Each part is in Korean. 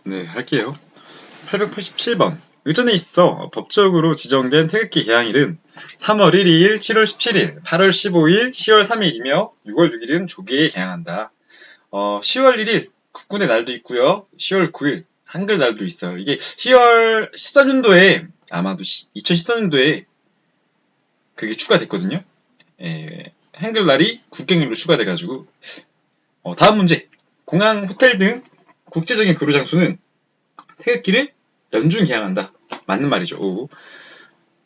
네, 할게요. 887번. 의전에 있어 법적으로 지정된 태극기 개항일은 3월 1일, 7월 17일, 8월 15일, 10월 3일이며 6월 6일은 조기에 개항한다. 10월 1일 국군의 날도 있고요. 10월 9일 한글 날도 있어요. 이게 10월 14년도에 아마도 2014년도에 그게 추가됐거든요. 예, 한글날이 국경일로 추가돼가지고 다음 문제. 공항, 호텔 등 국제적인 교류 장소는 태극기를 연중 개항한다. 맞는 말이죠. 오.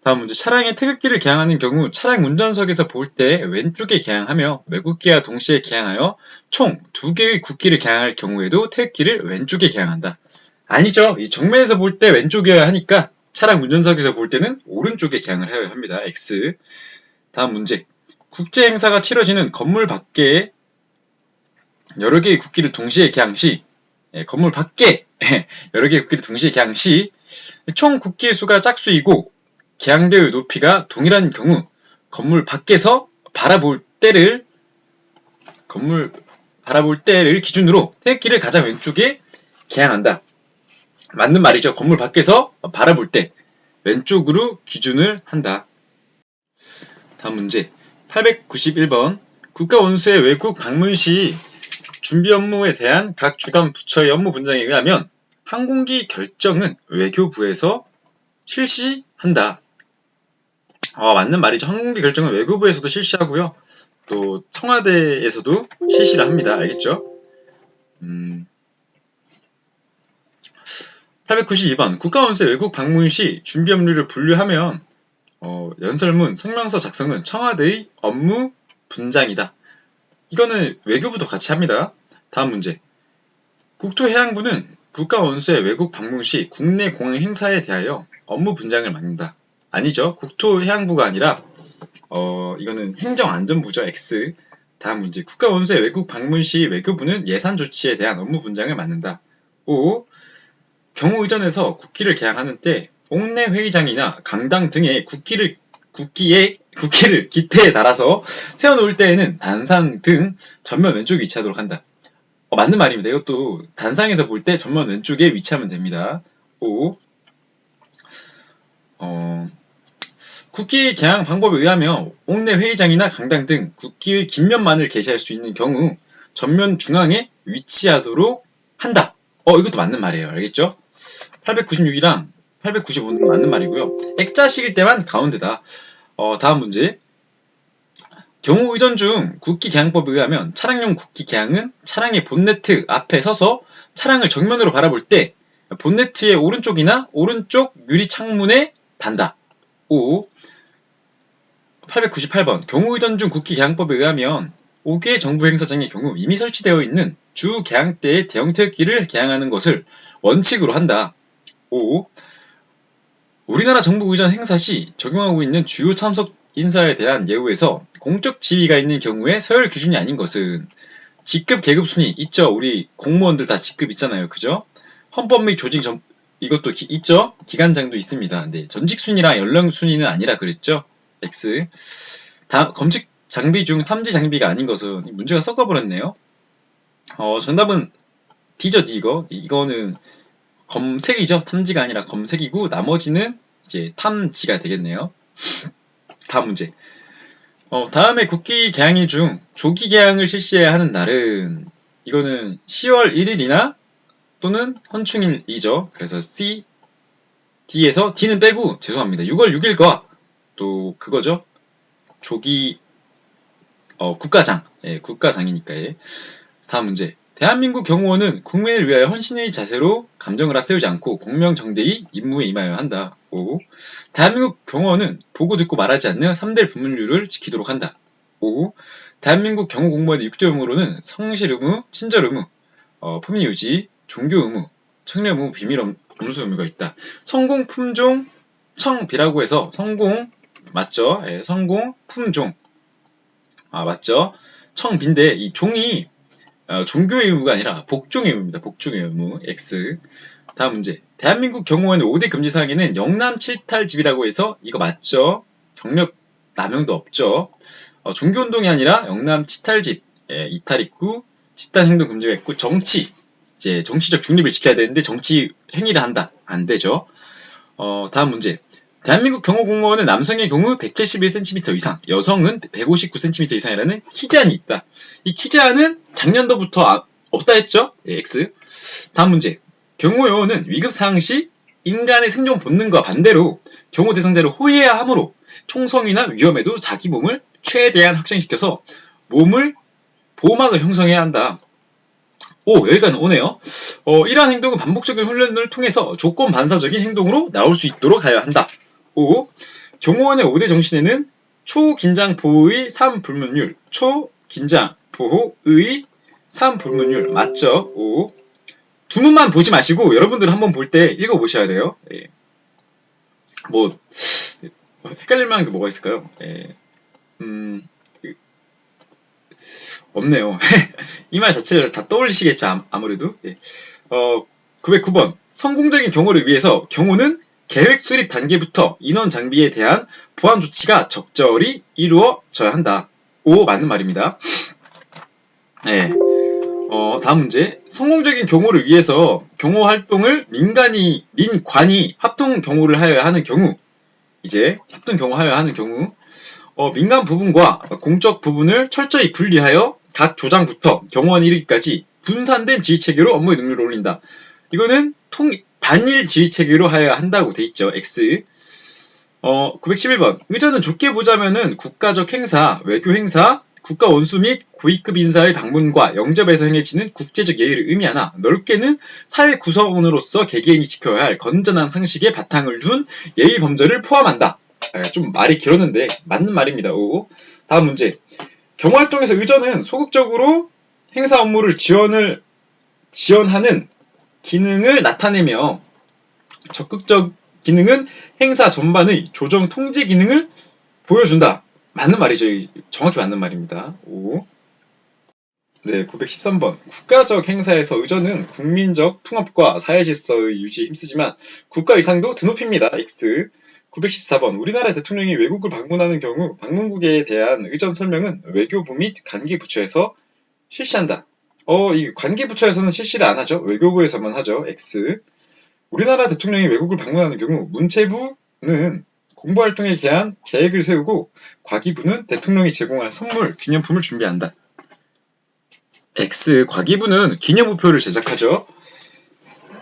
다음 문제. 차량에 태극기를 개항하는 경우 차량 운전석에서 볼 때 왼쪽에 개항하며 외국기와 동시에 개항하여 총 2개의 국기를 개항할 경우에도 태극기를 왼쪽에 개항한다. 아니죠. 이 정면에서 볼 때 왼쪽이어야 하니까 차량 운전석에서 볼 때는 오른쪽에 개항을 해야 합니다. X. 다음 문제. 국제 행사가 치러지는 건물 밖에 여러 개의 국기를 동시에 개항 시 건물 밖에 여러 개의 국기를 동시에 개항 시 총 국기의 수가 짝수이고 개항대의 높이가 동일한 경우 건물 밖에서 바라볼 때를 기준으로 태극기를 가장 왼쪽에 개항한다. 맞는 말이죠. 건물 밖에서 바라볼 때 왼쪽으로 기준을 한다. 다음 문제 891번. 국가원수의 외국 방문 시 준비 업무에 대한 각 주간 부처의 업무 분장에 의하면 항공기 결정은 외교부에서 실시한다. 맞는 말이죠. 항공기 결정은 외교부에서도 실시하고요. 또 청와대에서도 실시를 합니다. 알겠죠? 892번. 국가원수의 외국 방문 시 준비 업무를 분류하면 연설문, 성명서 작성은 청와대의 업무 분장이다. 이거는 외교부도 같이 합니다. 다음 문제. 국토해양부는 국가원수의 외국 방문 시 국내 공항 행사에 대하여 업무 분장을 맡는다. 아니죠. 국토해양부가 아니라 이거는 행정안전부죠. X. 다음 문제. 국가원수의 외국 방문 시 외교부는 예산 조치에 대한 업무 분장을 맡는다. 5. 경우 의전에서 국기를 개항하는 때 옥내 회의장이나 강당 등의 국기를 기태에 달아서 세워놓을 때에는 단상 등 전면 왼쪽에 위치하도록 한다. 맞는 말입니다. 이것도 단상에서 볼 때 전면 왼쪽에 위치하면 됩니다. 5. 국기 개항 방법에 의하면 옥내 회의장이나 강당 등 국기의 뒷면만을 게시할 수 있는 경우 전면 중앙에 위치하도록 한다. 이것도 맞는 말이에요. 알겠죠? 896이랑 895는 맞는 말이고요. 액자식일 때만 가운데다. 다음 문제. 경우 의전 중 국기 개항법에 의하면 차량용 국기 개항은 차량의 본네트 앞에 서서 차량을 정면으로 바라볼 때 본네트의 오른쪽이나 오른쪽 유리 창문에 단다. 5. 898번. 경우 의전 중 국기 개항법에 의하면 5개 정부 행사장의 경우 이미 설치되어 있는 주 개항 때의 대형 태극기를 개항하는 것을 원칙으로 한다. 5. 우리나라 정부 의전 행사 시 적용하고 있는 주요 참석 인사에 대한 예우에서 공적 지위가 있는 경우에 서열 기준이 아닌 것은 직급 계급 순위 있죠. 우리 공무원들 다 직급 있잖아요. 그죠? 헌법 및 조직 이것도 있죠. 기관장도 있습니다. 네, 전직 순위랑 연령 순위는 아니라 그랬죠. X. 다음 검직 장비 중 탐지 장비가 아닌 것은 문제가 섞어버렸네요. 정답은 D죠. D 이거는 검색이죠. 탐지가 아니라 검색이고 나머지는 이제 탐지가 되겠네요. 다음 문제. 다음에 국기 개항일 중 조기 개항을 실시해야 하는 날은 이거는 10월 1일이나 또는 헌충일이죠. 그래서 C, D에서 D는 빼고 죄송합니다. 6월 6일과 또 그거죠. 조기 국가장. 예, 국가장이니까. 예. 다음 문제. 대한민국 경호원은 국민을 위하여 헌신의 자세로 감정을 앞세우지 않고 공명정대히 임무에 임하여야 한다. 5. 대한민국 경호원은 보고 듣고 말하지 않는 3대 분류를 지키도록 한다. 5. 대한민국 경호공무원의 6대 의무로는 성실 의무, 친절 의무, 품위유지, 종교 의무, 청렴 의무, 비밀 엄수 의무가 있다. 성공, 품종, 청비라고 해서 성공 맞죠? 예, 성공, 품종 맞죠? 청비인데 이 종이 종교의 의무가 아니라 복종의 의무입니다. 복종의 의무. X. 다음 문제. 대한민국 경호원의 5대 금지사항에는 영남 칠탈집이라고 해서 이거 맞죠? 경력 남용도 없죠? 종교운동이 아니라 영남 칠탈집, 이탈 입구, 집단행동 금지가 있고 정치. 이제 정치적 중립을 지켜야 되는데 정치 행위를 한다. 안 되죠. 다음 문제. 대한민국 경호 공무원은 남성의 경우 171cm 이상, 여성은 159cm 이상이라는 키 제한이 있다. 이 키 제한은 작년도부터 없다 했죠? 예, X. 다음 문제. 경호 요원은 위급 상황 시 인간의 생존 본능과 반대로 경호 대상자를 호위해야 하므로 총성이나 위험에도 자기 몸을 최대한 확장시켜서 몸을 보호막을 형성해야 한다. 오, 여기까지 오네요. 이러한 행동은 반복적인 훈련을 통해서 조건 반사적인 행동으로 나올 수 있도록 하여야 한다. 5. 경호원의 5대 정신에는 초긴장 보호의 3불문율, 초긴장 보호의 3불문율 맞죠? 5. 두 문만 보지 마시고 여러분들 한번 볼 때 읽어보셔야 돼요. 예. 뭐 헷갈릴 만한 게 뭐가 있을까요? 예. 없네요. 이 말 자체를 다 떠올리시겠죠, 아무래도. 예. 909번. 성공적인 경호를 위해서 경호는 계획 수립 단계부터 인원 장비에 대한 보안 조치가 적절히 이루어져야 한다. 오, 맞는 말입니다. 네. 다음 문제. 성공적인 경호를 위해서 경호 활동을 민관이 합동 경호를 하여야 하는 경우, 이제 합동 경호하여야 하는 경우, 민간 부분과 공적 부분을 철저히 분리하여 각 조장부터 경호원에 이르기까지 분산된 지휘체계로 업무의 능률을 올린다. 이거는 단일 지휘체계로 하여야 한다고 돼 있죠. X. 911번. 의전은 좁게 보자면은 국가적 행사, 외교 행사, 국가 원수 및 고위급 인사의 방문과 영접에서 행해지는 국제적 예의를 의미하나 넓게는 사회 구성원으로서 개개인이 지켜야 할 건전한 상식에 바탕을 둔 예의 범절을 포함한다. 좀 말이 길었는데 맞는 말입니다. 오. 다음 문제. 경호활동에서 의전은 소극적으로 행사 업무를 지원하는 기능을 나타내며 적극적 기능은 행사 전반의 조정 통제 기능을 보여준다. 맞는 말이죠. 정확히 맞는 말입니다. 오. 네, 913번. 국가적 행사에서 의전은 국민적 통합과 사회질서의 유지에 힘쓰지만 국가 이상도 드높입니다. X. 914번. 우리나라 대통령이 외국을 방문하는 경우 방문국에 대한 의전 설명은 외교부 및 관계부처에서 실시한다. 이 관계부처에서는 실시를 안 하죠. 외교부에서만 하죠. X. 우리나라 대통령이 외국을 방문하는 경우 문체부는 공보활동에 대한 계획을 세우고 과기부는 대통령이 제공할 선물, 기념품을 준비한다. X. 과기부는 기념우표를 제작하죠.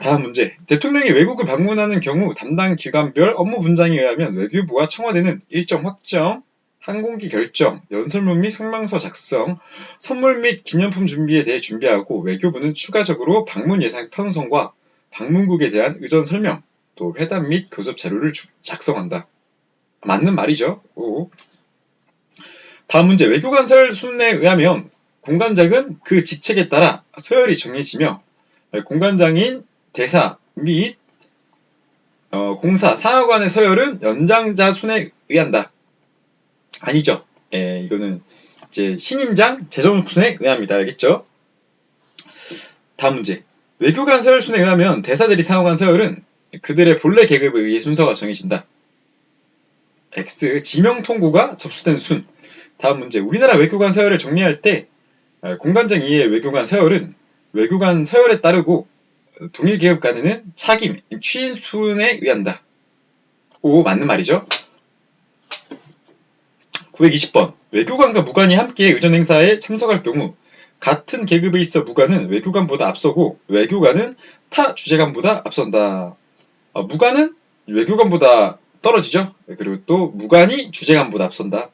다음 문제. 대통령이 외국을 방문하는 경우 담당 기관별 업무 분장에 의하면 외교부와 청와대는 일정 확정, 항공기 결정, 연설문 및 성명서 작성, 선물 및 기념품 준비에 대해 준비하고 외교부는 추가적으로 방문 예산 편성과 방문국에 대한 의전 설명, 또 회담 및 교섭 자료를 작성한다. 맞는 말이죠. 오. 다음 문제. 외교관 서열 순에 의하면 공관장은 그 직책에 따라 서열이 정해지며 공관장인 대사 및 공사, 상하관의 서열은 연장자 순에 의한다. 아니죠. 이거는 이제 신임장, 재정 순에 의합니다. 알겠죠? 다음 문제. 외교관 서열 순에 의하면 대사들이 상하관 서열은 그들의 본래 계급에 의해 순서가 정해진다. X. 지명 통고가 접수된 순. 다음 문제. 우리나라 외교관 서열을 정리할 때 공관장 이하의 외교관 서열은 외교관 서열에 따르고 동일 계급 간에는 차김, 취인 순에 의한다. 오, 맞는 말이죠. 920번. 외교관과 무관이 함께 의전 행사에 참석할 경우 같은 계급에 있어 무관은 외교관보다 앞서고 외교관은 타 주재관보다 앞선다. 무관은 외교관보다 떨어지죠. 그리고 또 무관이 주재관보다 앞선다.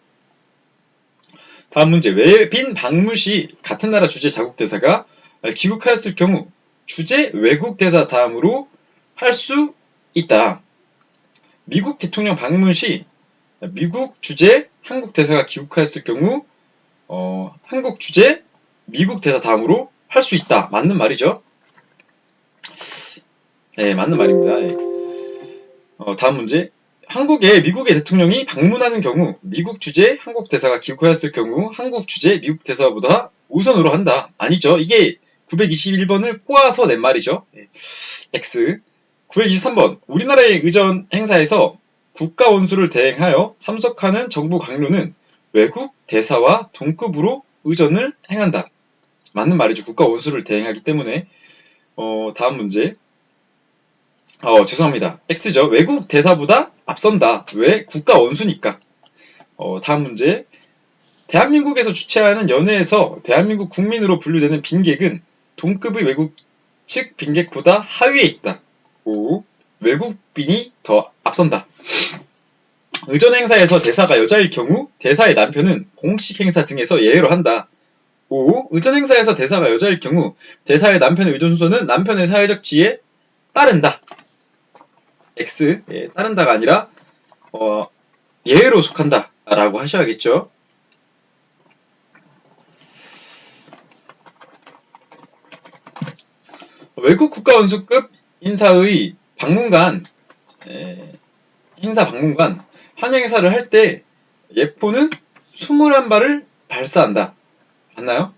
다음 문제. 외빈 방문 시 같은 나라 주재 자국 대사가 귀국하였을 경우 주재 외국 대사 다음으로 할 수 있다. 미국 대통령 방문 시 미국 주재 한국 대사가 귀국하였을 경우 한국 주재 미국 대사 다음으로 할 수 있다. 맞는 말이죠. 네, 맞는 말입니다. 네. 다음 문제. 한국에 미국의 대통령이 방문하는 경우 미국 주재 한국 대사가 귀국하였을 경우 한국 주재 미국 대사보다 우선으로 한다. 아니죠. 이게 921번을 꼬아서 낸 말이죠. X. 923번. 우리나라의 의전 행사에서 국가 원수를 대행하여 참석하는 정부 강요는 외국 대사와 동급으로 의전을 행한다. 맞는 말이죠. 국가 원수를 대행하기 때문에 다음 문제. 죄송합니다. X죠. 외국 대사보다 앞선다. 왜? 국가 원수니까. 다음 문제. 대한민국에서 주최하는 연회에서 대한민국 국민으로 분류되는 빈객은 동급의 외국 측 빈객보다 하위에 있다. 5. 외국빈이 더 앞선다. 의전 행사에서 대사가 여자일 경우 대사의 남편은 공식 행사 등에서 예외로 한다. 5. 의전 행사에서 대사가 여자일 경우 대사의 남편의 의전 순서는 남편의 사회적 지위에 따른다. X. 따른다가 아니라 예외로 속한다 라고 하셔야겠죠. 외국 국가원수급 인사의 방문관, 행사 방문관, 환영 행사를 할 때 예포는 21발을 발사한다. 맞나요?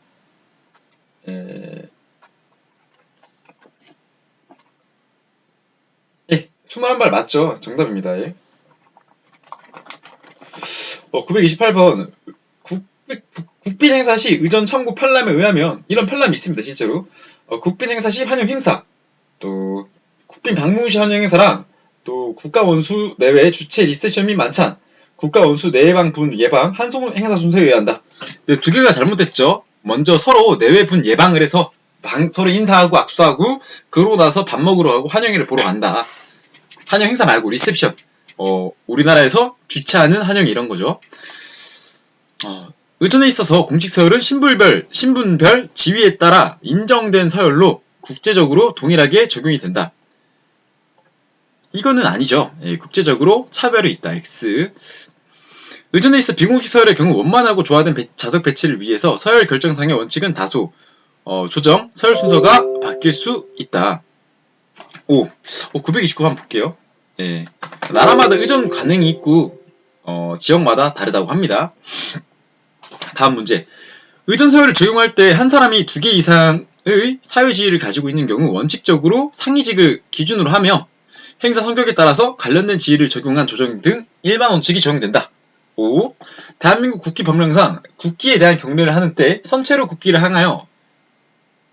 21발 맞죠? 정답입니다. 928번. 국빈 행사 시 의전 참고 편람에 의하면, 이런 편람이 있습니다, 실제로. 국빈 행사 시 환영 행사, 또 국빈 방문 시 환영 행사랑 또 국가 원수 내외 주최 리셉션 및 만찬, 국가 원수 내외방 분 예방 한송 행사 순서에 의한다. 근데 두 개가 잘못됐죠. 먼저 서로 내외 분 예방을 해서 서로 인사하고 악수하고 그러고 나서 밥 먹으러 가고 환영회를 보러 간다. 환영 행사 말고 리셉션. 우리나라에서 주최하는 환영회 이런 거죠. 의전에 있어서 공식 서열은 신분별 지위에 따라 인정된 서열로 국제적으로 동일하게 적용이 된다. 이거는 아니죠. 국제적으로 차별이 있다. X. 의전에 있어 비공식 서열의 경우 원만하고 조화된 좌석 배치를 위해서 서열 결정상의 원칙은 다소 조정, 서열 순서가 바뀔 수 있다. 929번 한번 볼게요. 나라마다 의전 관행이 있고 지역마다 다르다고 합니다. 다음 문제. 의전 서열을 적용할 때 한 사람이 2개 이상의 사회 지위를 가지고 있는 경우 원칙적으로 상위직을 기준으로 하며 행사 성격에 따라서 관련된 지위를 적용한 조정 등 일반 원칙이 적용된다. 5. 대한민국 국기 법령상 국기에 대한 경례를 하는 때 선체로 국기를 향하여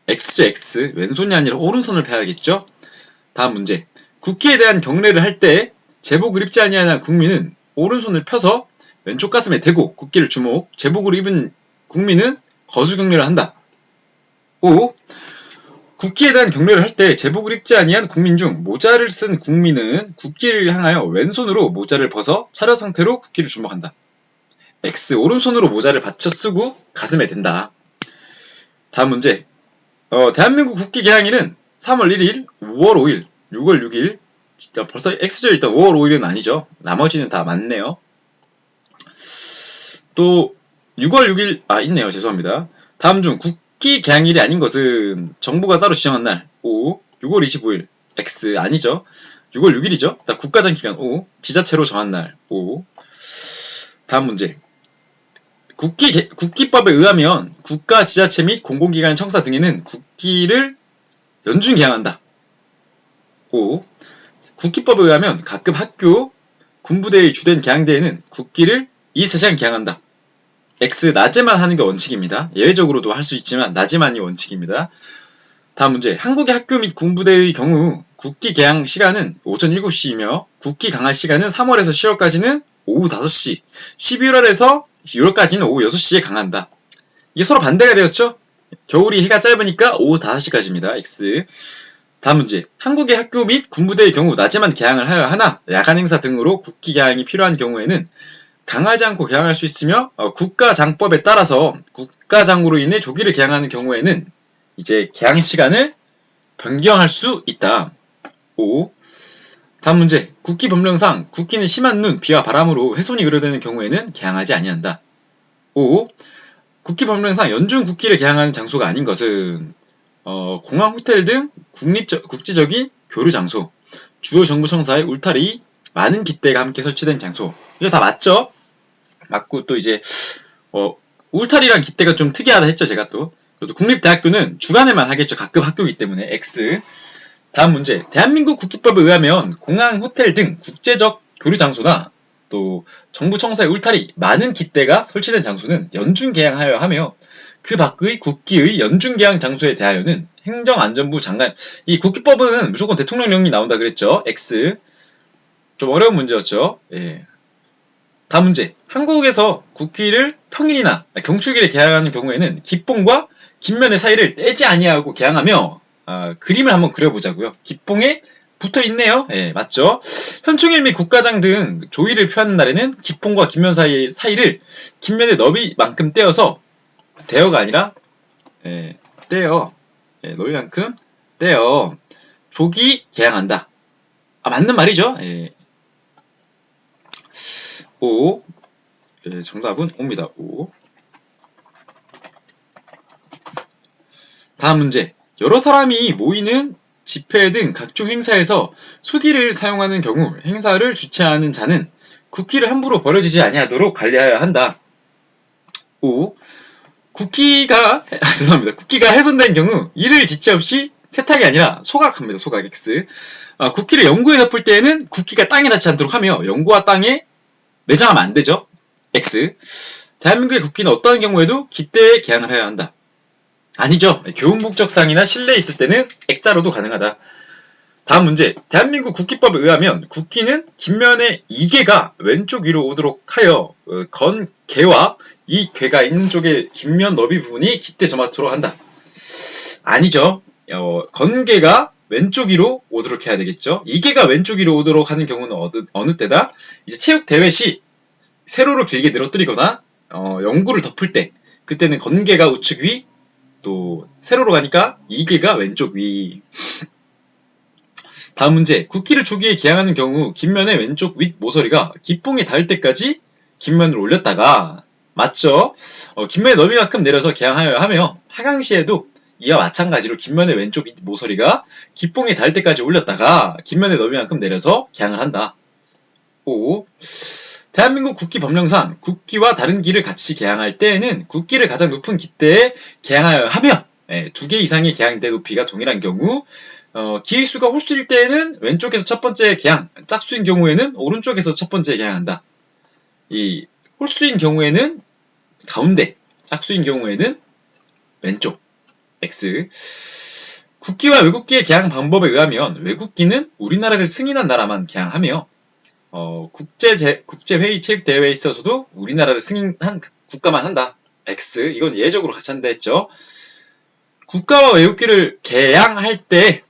X죠, X. 왼손이 아니라 오른손을 펴야겠죠? 다음 문제. 국기에 대한 경례를 할 때 제복을 입지 아니하는 국민은 오른손을 펴서 왼쪽 가슴에 대고 국기를 주목, 제복을 입은 국민은 거수 경례를 한다. 5. 국기에 대한 경례를 할 때 제복을 입지 아니한 국민 중 모자를 쓴 국민은 국기를 향하여 왼손으로 모자를 벗어 차려 상태로 국기를 주목한다. X. 오른손으로 모자를 받쳐 쓰고 가슴에 댄다. 다음 문제. 대한민국 국기 개항일은 3월 1일, 5월 5일, 6월 6일. 벌써 X죠. 일단 5월 5일은 아니죠. 나머지는 다 맞네요. 또 6월 6일 있네요. 죄송합니다. 다음 중 국기 개항일이 아닌 것은 정부가 따로 지정한 날. 5. 6월 25일. X 아니죠. 6월 6일이죠. 국가정 기간. 5. 지자체로 정한 날. 5. 다음 문제. 국기법에 의하면 국가, 지자체 및 공공기관, 청사 등에는 국기를 연중 개항한다. 5. 국기법에 의하면 각급 학교, 군부대의 주된 개항대회는 국기를 24시간 개항한다. X. 낮에만 하는 게 원칙입니다. 예외적으로도 할 수 있지만 낮에만이 원칙입니다. 다음 문제. 한국의 학교 및 군부대의 경우 국기 개항 시간은 오전 7시이며 국기 강할 시간은 3월에서 10월까지는 오후 5시, 11월에서 6월까지는 오후 6시에 강한다. 이게 서로 반대가 되었죠? 겨울이 해가 짧으니까 오후 5시까지입니다. X. 다음 문제. 한국의 학교 및 군부대의 경우 낮에만 개항을 하여야 하나 야간 행사 등으로 국기 개항이 필요한 경우에는 강하지 않고 개항할 수 있으며 국가장법에 따라서 국가장으로 인해 조기를 개항하는 경우에는 이제 개항 시간을 변경할 수 있다. 5. 다음 문제. 국기 법령상 국기는 심한 눈, 비와 바람으로 훼손이 우려되는 경우에는 개항하지 아니한다. 5. 국기 법령상 연중 국기를 개항하는 장소가 아닌 것은 공항, 호텔 등 국제적인 교류 장소, 주요 정부 청사의 울타리, 많은 깃대가 함께 설치된 장소. 이거 다 맞죠? 맞고 또 이제 울타리랑 깃대가 좀 특이하다 했죠, 제가 또. 그래도 국립대학교는 주간에만 하겠죠. 각급 학교이기 때문에. X. 다음 문제. 대한민국 국기법에 의하면 공항, 호텔 등 국제적 교류 장소나 또 정부 청사의 울타리, 많은 깃대가 설치된 장소는 연중 개항하여야 하며 그 밖의 국기의 연중개항 장소에 대하여는 행정안전부 장관, 이 국기법은 무조건 대통령령이 나온다 그랬죠. X. 좀 어려운 문제였죠. 예. 다음 문제. 한국에서 국기를 평일이나 경축일에 개항하는 경우에는 기뽕과 깃면의 사이를 떼지 아니하고 개항하며, 그림을 한번 그려보자고요. 깃뽕에 붙어 있네요. 예, 맞죠? 현충일 및 국가장 등 조의를 표하는 날에는 깃뽕과 깃면 사이를 깃면의 너비만큼 떼어서, 대어가 아니라, 떼어, 너비만큼 떼어 조기 개항한다. 맞는 말이죠. 예. 5. 정답은 5입니다. 5. 다음 문제. 여러 사람이 모이는 집회 등 각종 행사에서 수기를 사용하는 경우 행사를 주최하는 자는 국기를 함부로 버려지지 아니하도록 관리하여야 한다. 5. 국기가 훼손된 경우 이를 지체 없이 세탁이 아니라 소각합니다. 소각 X. 국기를 연구에 덮을 때에는 국기가 땅에 닿지 않도록 하며 연구와 땅에 매장하면 안 되죠. X. 대한민국의 국기는 어떠한 경우에도 깃대에 개항을 해야 한다. 아니죠. 교훈 목적상이나 실내에 있을 때는 액자로도 가능하다. 다음 문제. 대한민국 국기법에 의하면 국기는 깃면의 2개가 왼쪽 위로 오도록 하여 건개와 이 괴가 있는 쪽의 깃면 너비 부분이 깃대 점화토록 한다. 아니죠. 건개가 왼쪽 위로 오도록 해야 되겠죠. 2개가 왼쪽 위로 오도록 하는 경우는 어느 때다? 이제 체육 대회 시 세로로 길게 늘어뜨리거나 연구를 덮을 때, 그때는 건개가 우측 위, 또 세로로 가니까 2개가 왼쪽 위. 다음 문제. 국기를 조기에 개항하는 경우 깃면의 왼쪽 윗 모서리가 깃봉에 닿을 때까지 깃면을 올렸다가, 맞죠? 깃면의 너비만큼 내려서 개항하여야 하며 하강시에도 이와 마찬가지로 깃면의 왼쪽 윗 모서리가 깃봉에 닿을 때까지 올렸다가 깃면의 너비만큼 내려서 개항을 한다. 5. 대한민국 국기 법령상 국기와 다른 기를 같이 개항할 때에는 국기를 가장 높은 깃대에 개항하여야 하며, 2개 이상의 개항대 높이가 동일한 경우, 기의 수가 홀수일 때에는 왼쪽에서 첫 번째 개항, 짝수인 경우에는 오른쪽에서 첫 번째 개항한다. 이 홀수인 경우에는 가운데, 짝수인 경우에는 왼쪽. X. 국기와 외국기의 개항 방법에 의하면 외국기는 우리나라를 승인한 나라만 개항하며, 국제회의 체육대회에 있어서도 우리나라를 승인한 국가만 한다. X. 이건 예적으로 같이 한다 했죠. 국가와 외국기를 개항할 때,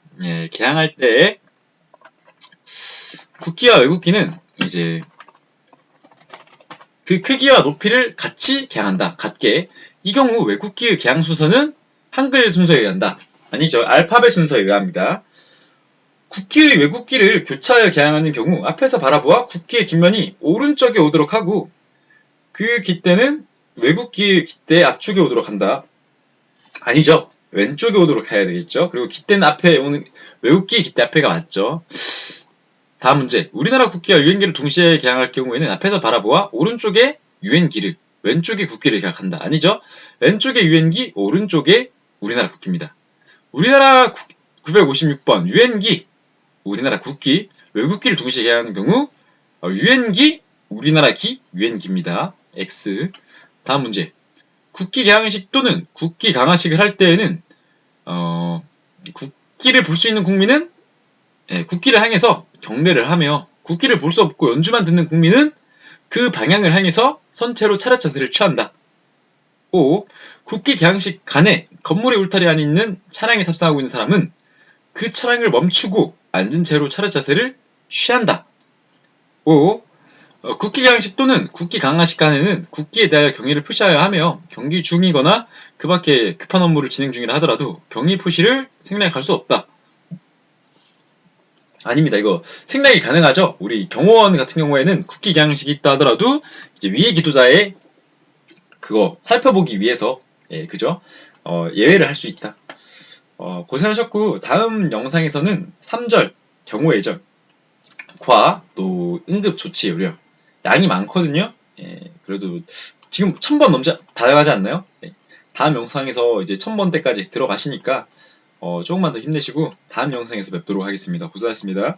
국기와 외국기는 이제 그 크기와 높이를 같이 개항한다. 같게. 이 경우 외국기의 개항 순서는 한글 순서에 의한다. 아니죠. 알파벳 순서에 의합니다. 국기의 외국기를 교차하여 개항하는 경우 앞에서 바라보아 국기의 뒷면이 오른쪽에 오도록 하고 그 깃대는 외국기의 깃대 앞쪽에 오도록 한다. 아니죠. 왼쪽에 오도록 해야 되겠죠. 그리고 깃대는 앞에 오는, 외국기의 깃대 앞에가 맞죠. 다음 문제. 우리나라 국기와 유엔기를 동시에 개항할 경우에는 앞에서 바라보아 오른쪽에 유엔기를, 왼쪽에 국기를 개항한다. 아니죠. 왼쪽에 유엔기, 오른쪽에 우리나라 국기입니다. 우리나라 956번 유엔기, 우리나라 국기, 외국기를 동시에 개항하는 경우 유엔기, 우리나라 기, 유엔기입니다. X. 다음 문제. 국기 개항식 또는 국기 강화식을 할 때에는 국기를 볼 수 있는 국민은 국기를 향해서 경례를 하며 국기를 볼 수 없고 연주만 듣는 국민은 그 방향을 향해서 선체로 차렷자세를 취한다. 5. 국기 개항식 간에 건물의 울타리 안에 있는 차량에 탑승하고 있는 사람은 그 차량을 멈추고 앉은 채로 차렷자세를 취한다. 5. 국기 개항식 또는 국기 강화식 간에는 국기에 대하여 경의를 표시하여야 하며 경기 중이거나 그 밖에 급한 업무를 진행 중이라 하더라도 경의 표시를 생략할 수 없다. 아닙니다. 이거 생략이 가능하죠. 우리 경호원 같은 경우에는 국기 개항식이 있다 하더라도 이제 위의 기도자의 그거 살펴보기 위해서 그죠? 예외를 할 수 있다. 고생하셨고 다음 영상에서는 3절 경호예절과 또 응급조치 요령 양이 많거든요. 그래도 지금 1000번 다 나가지 않나요? 다음 영상에서 이제 1000번 때까지 들어가시니까 조금만 더 힘내시고 다음 영상에서 뵙도록 하겠습니다. 고생하셨습니다.